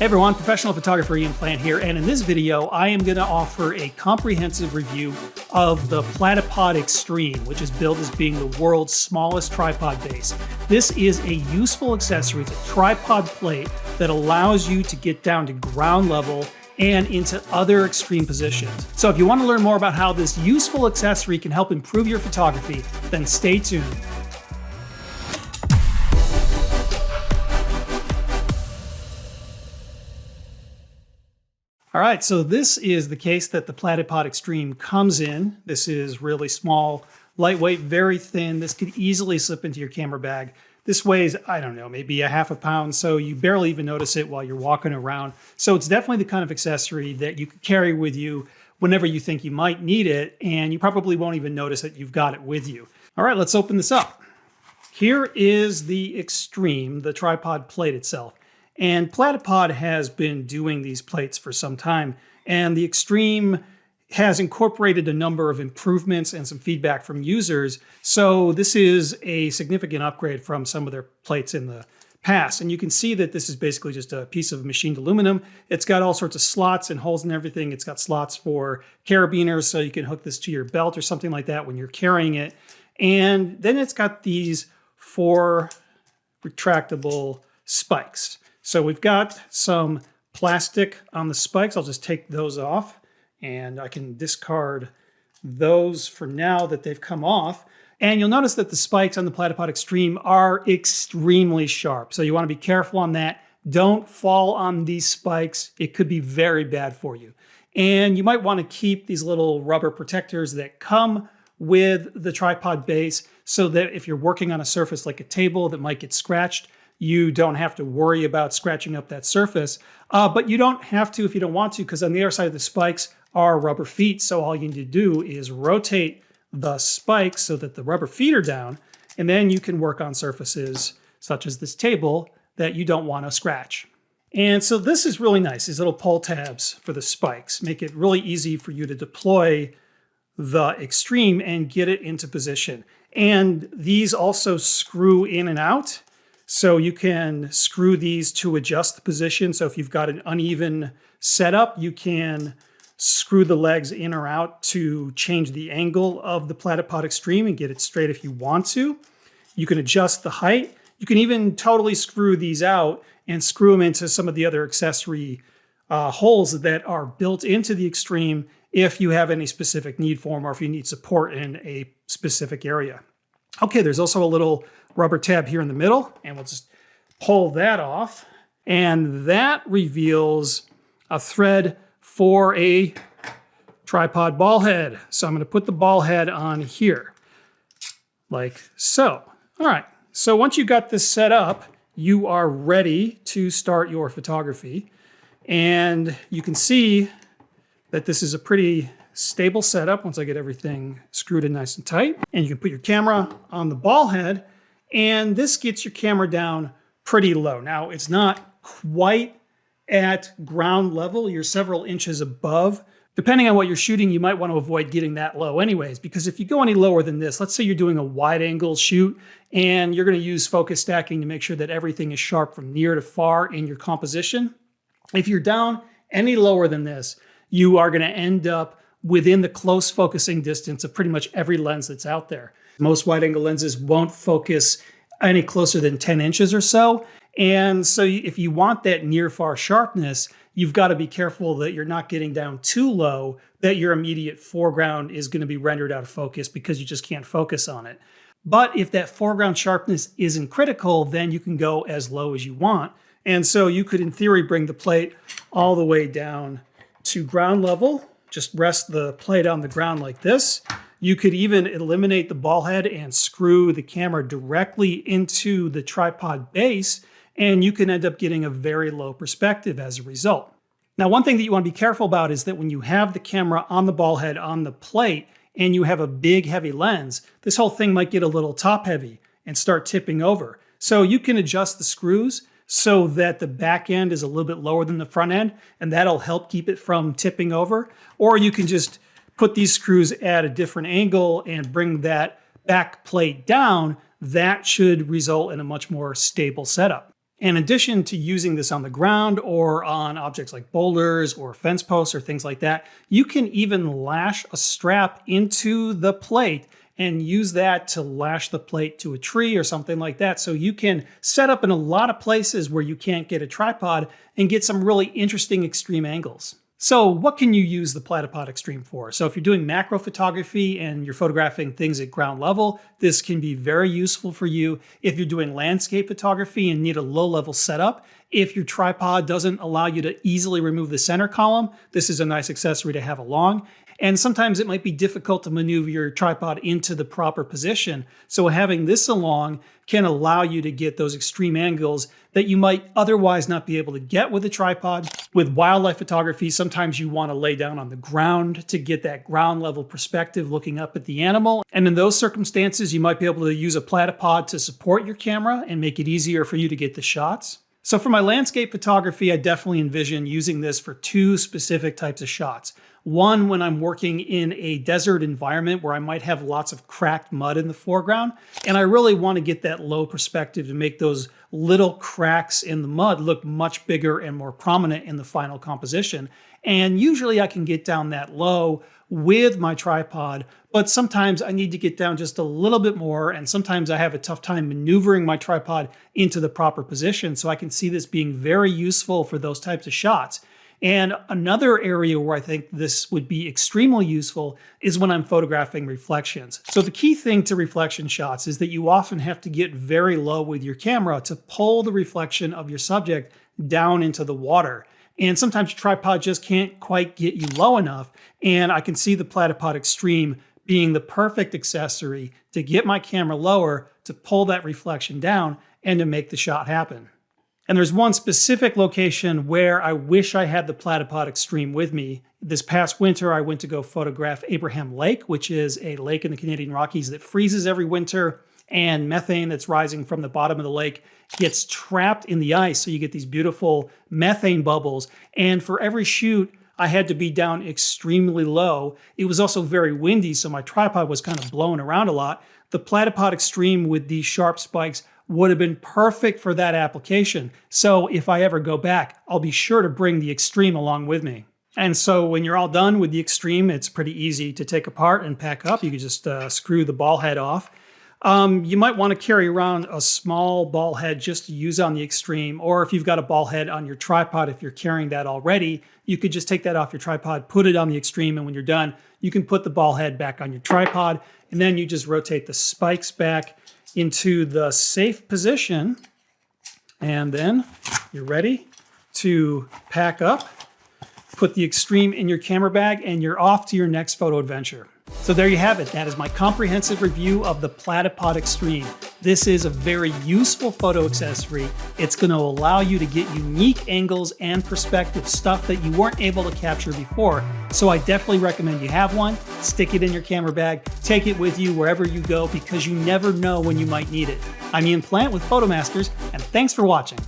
Hey everyone, professional photographer Ian Plant here, and in this video I am going to offer a comprehensive review of the Platypod Extreme, which is billed as being the world's smallest tripod base. This is a useful accessory. It's a tripod plate that allows you to get down to ground level and into other extreme positions. So if you want to learn more about how this useful accessory can help improve your photography, then stay tuned. All right, so this is the case that the Platypod Extreme comes in. This is really small, lightweight, very thin. This could easily slip into your camera bag. This weighs, I don't know, maybe a half a pound, so you barely even notice it while you're walking around. So it's definitely the kind of accessory that you could carry with you whenever you think you might need it, and you probably won't even notice that you've got it with you. All right, let's open this up. Here is the Extreme, the tripod plate itself. And Platypod has been doing these plates for some time, and the Extreme has incorporated a number of improvements and some feedback from users. So this is a significant upgrade from some of their plates in the past. And you can see that this is basically just a piece of machined aluminum. It's got all sorts of slots and holes and everything. It's got slots for carabiners, so you can hook this to your belt or something like that when you're carrying it. And then it's got these 4 retractable spikes. So we've got some plastic on the spikes. I'll just take those off and I can discard those for now that they've come off. And you'll notice that the spikes on the Platypod Extreme are extremely sharp. So you want to be careful on that. Don't fall on these spikes. It could be very bad for you. And you might want to keep these little rubber protectors that come with the tripod base so that if you're working on a surface like a table that might get scratched, you don't have to worry about scratching up that surface. But you don't have to if you don't want to, because on the other side of the spikes are rubber feet. So all you need to do is rotate the spikes so that the rubber feet are down, and then you can work on surfaces such as this table that you don't want to scratch. And so this is really nice. These little pull tabs for the spikes make it really easy for you to deploy the Extreme and get it into position. And these also screw in and out. So you can screw these to adjust the position. So if you've got an uneven setup, you can screw the legs in or out to change the angle of the Platypod Extreme and get it straight if you want to. You can adjust the height. You can even totally screw these out and screw them into some of the other accessory holes that are built into the Extreme if you have any specific need for them or if you need support in a specific area. Okay, there's also a little rubber tab here in the middle, and we'll just pull that off. And that reveals a thread for a tripod ball head. So I'm going to put the ball head on here, like so. All right, so once you got this set up, you are ready to start your photography. And you can see that this is a pretty stable setup once I get everything screwed in nice and tight. And you can put your camera on the ball head, and this gets your camera down pretty low. Now, it's not quite at ground level. You're several inches above. Depending on what you're shooting, you might want to avoid getting that low anyways, because if you go any lower than this, let's say you're doing a wide angle shoot and you're going to use focus stacking to make sure that everything is sharp from near to far in your composition. If you're down any lower than this, you are going to end up within the close focusing distance of pretty much every lens that's out there. Most wide angle lenses won't focus any closer than 10 inches or so. And so if you want that near far sharpness, you've got to be careful that you're not getting down too low that your immediate foreground is going to be rendered out of focus because you just can't focus on it. But if that foreground sharpness isn't critical, then you can go as low as you want. And so you could, in theory, bring the plate all the way down to ground level. Just rest the plate on the ground like this. You could even eliminate the ball head and screw the camera directly into the tripod base, and you can end up getting a very low perspective as a result. Now, one thing that you want to be careful about is that when you have the camera on the ball head on the plate and you have a big heavy lens, this whole thing might get a little top heavy and start tipping over. So you can adjust the screws so that the back end is a little bit lower than the front end, and that'll help keep it from tipping over. Or you can just put these screws at a different angle and bring that back plate down. That should result in a much more stable setup. In addition to using this on the ground or on objects like boulders or fence posts or things like that, you can even lash a strap into the plate and use that to lash the plate to a tree or something like that. So you can set up in a lot of places where you can't get a tripod and get some really interesting extreme angles. So what can you use the Platypod Extreme for? So if you're doing macro photography and you're photographing things at ground level, this can be very useful for you. If you're doing landscape photography and need a low level setup, if your tripod doesn't allow you to easily remove the center column, this is a nice accessory to have along. And sometimes it might be difficult to maneuver your tripod into the proper position. So having this along can allow you to get those extreme angles that you might otherwise not be able to get with a tripod. With wildlife photography, sometimes you want to lay down on the ground to get that ground level perspective looking up at the animal. And in those circumstances, you might be able to use a platypod to support your camera and make it easier for you to get the shots. So for my landscape photography, I definitely envision using this for two specific types of shots. One, when I'm working in a desert environment where I might have lots of cracked mud in the foreground, and I really want to get that low perspective to make those little cracks in the mud look much bigger and more prominent in the final composition. And usually I can get down that low with my tripod, but sometimes I need to get down just a little bit more, and sometimes I have a tough time maneuvering my tripod into the proper position. So I can see this being very useful for those types of shots. And another area where I think this would be extremely useful is when I'm photographing reflections. So the key thing to reflection shots is that you often have to get very low with your camera to pull the reflection of your subject down into the water. And sometimes your tripod just can't quite get you low enough. And I can see the Platypod Extreme being the perfect accessory to get my camera lower, to pull that reflection down, and to make the shot happen. And there's one specific location where I wish I had the Platypod Extreme with me. This past winter, I went to go photograph Abraham Lake, which is a lake in the Canadian Rockies that freezes every winter, and methane that's rising from the bottom of the lake gets trapped in the ice. So you get these beautiful methane bubbles. And for every shoot, I had to be down extremely low. It was also very windy, so my tripod was kind of blowing around a lot. The Platypod Extreme with these sharp spikes would have been perfect for that application. So if I ever go back, I'll be sure to bring the Extreme along with me. And so when you're all done with the Extreme, it's pretty easy to take apart and pack up. You can just screw the ball head off. You might want to carry around a small ball head just to use on the Extreme, or if you've got a ball head on your tripod, if you're carrying that already, you could just take that off your tripod, put it on the Extreme, and when you're done, you can put the ball head back on your tripod, and then you just rotate the spikes back into the safe position, and then you're ready to pack up, put the Extreme in your camera bag, and you're off to your next photo adventure. So there you have it. That is my comprehensive review of the Platypod Extreme. This is a very useful photo accessory. It's going to allow you to get unique angles and perspective, stuff that you weren't able to capture before. So I definitely recommend you have one, stick it in your camera bag, take it with you wherever you go, because you never know when you might need it. I'm Ian Plant with Photomasters, and thanks for watching.